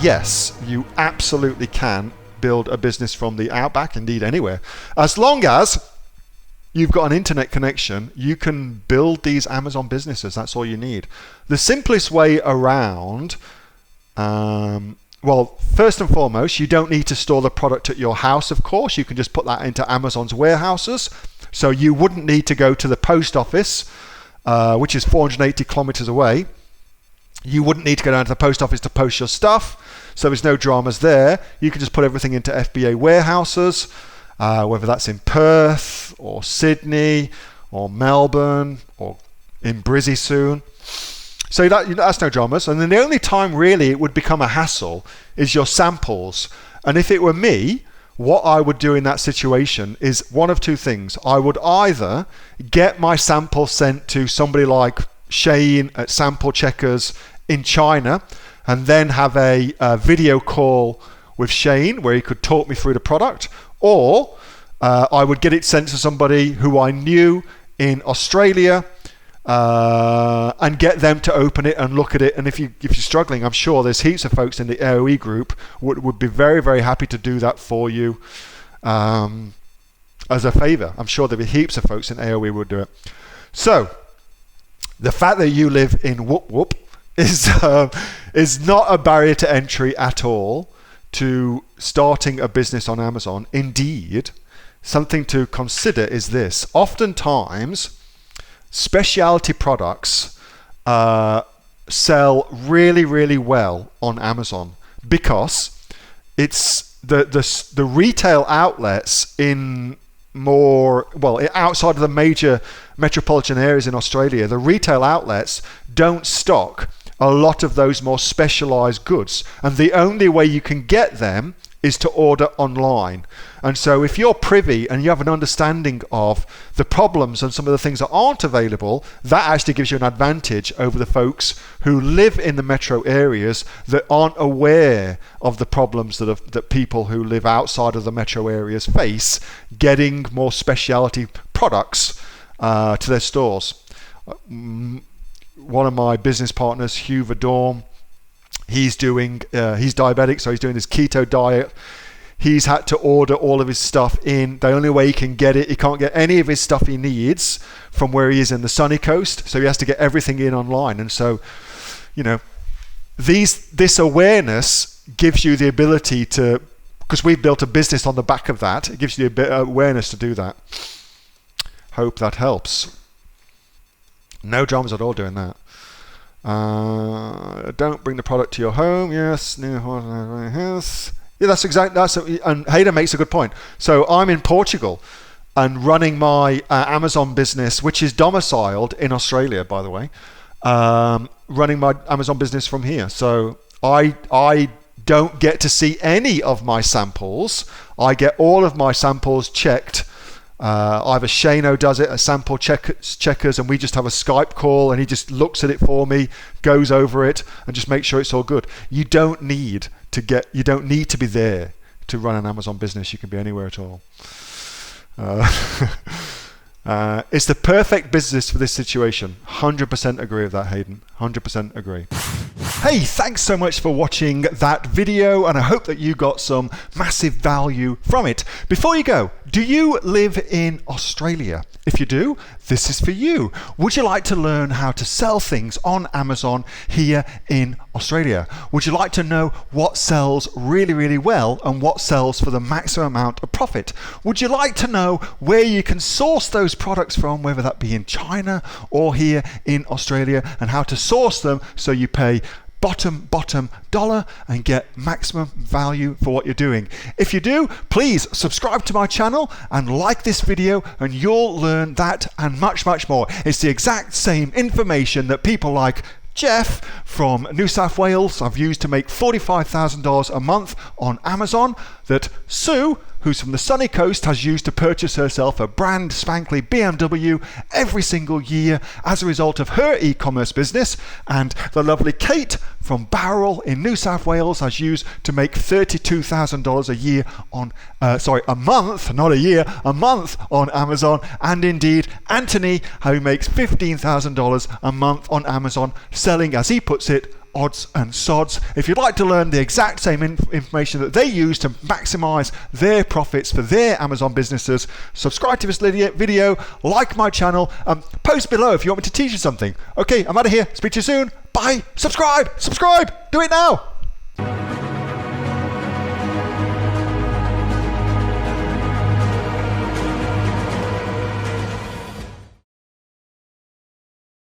yes, you absolutely can build a business from the Outback, indeed anywhere. As long as you've got an internet connection, you can build these Amazon businesses. That's all you need. The simplest way around, well, first and foremost, you don't need to store the product at your house, of course. You can just put that into Amazon's warehouses. So you wouldn't need to go to the post office, which is 480 kilometers away. You wouldn't need to go down to the post office to post your stuff. So there's no dramas there. You can just put everything into FBA warehouses, whether that's in Perth or Sydney or Melbourne or in Brizzy soon. So that's no dramas. And then the only time really it would become a hassle is your samples. And if it were me, what I would do in that situation is one of two things. I would either get my sample sent to somebody like Shane at Sample Checkers in China and then have a video call with Shane where he could talk me through the product, or I would get it sent to somebody who I knew in Australia and get them to open it and look at it. And if you're struggling, I'm sure there's heaps of folks in the AOE group would be very, very happy to do that for you as a favor. I'm sure there'd be heaps of folks in AOE who would do it. So the fact that you live in Whoop Whoop is not a barrier to entry at all to starting a business on Amazon. Indeed, something to consider is this. Oftentimes, specialty products sell really, really well on Amazon because it's the retail outlets in outside of the major metropolitan areas in Australia, the retail outlets don't stock a lot of those more specialized goods, and the only way you can get them is to order online. And so if you're privy and you have an understanding of the problems and some of the things that aren't available, that actually gives you an advantage over the folks who live in the metro areas that aren't aware of the problems that people who live outside of the metro areas face getting more specialty products to their stores. One of my business partners, Hugh Verdorm, he's diabetic, so he's doing this keto diet. He's had to order all of his stuff in. The only way he can get it, he can't get any of his stuff he needs from where he is in the sunny coast, so he has to get everything in online. And so, this awareness gives you the ability to, because we've built a business on the back of that, it gives you the awareness to do that. Hope that helps. No dramas at all doing that. Don't bring the product to your home. Yes. Yeah, that's exactly. And Hayden makes a good point. So I'm in Portugal and running my Amazon business, which is domiciled in Australia, by the way. Running my Amazon business from here. So I don't get to see any of my samples. I get all of my samples checked. Either Shano does it, a Sample Checkers, and we just have a Skype call and he just looks at it for me, goes over it, and just makes sure it's all good. You don't need to be there to run an Amazon business. You can be anywhere at all. It's the perfect business for this situation. 100% agree with that, Hayden. 100% agree. Hey, thanks so much for watching that video, and I hope that you got some massive value from it. Before you go, do you live in Australia? If you do, this is for you. Would you like to learn how to sell things on Amazon here in Australia? Would you like to know what sells really, really well and what sells for the maximum amount of profit? Would you like to know where you can source those products from, whether that be in China or here in Australia, and how to source them so you pay bottom dollar and get maximum value for what you're doing? If you do, please subscribe to my channel and like this video, and you'll learn that and much more. It's the exact same information that people like Jeff from New South Wales have used to make $45,000 a month on Amazon, that Sue, who's from the sunny coast, has used to purchase herself a brand spankly BMW every single year as a result of her e-commerce business, and the lovely Kate from Bowral in New South Wales has used to make $32,000 a year on a month, not a year, a month on Amazon, and indeed Anthony, who makes $15,000 a month on Amazon, selling, as he puts it, odds and sods. If you'd like to learn the exact same information that they use to maximize their profits for their Amazon businesses, subscribe to this video, like my channel, post below if you want me to teach you something. Okay, I'm out of here. Speak to you soon. Bye. Subscribe. Do it now.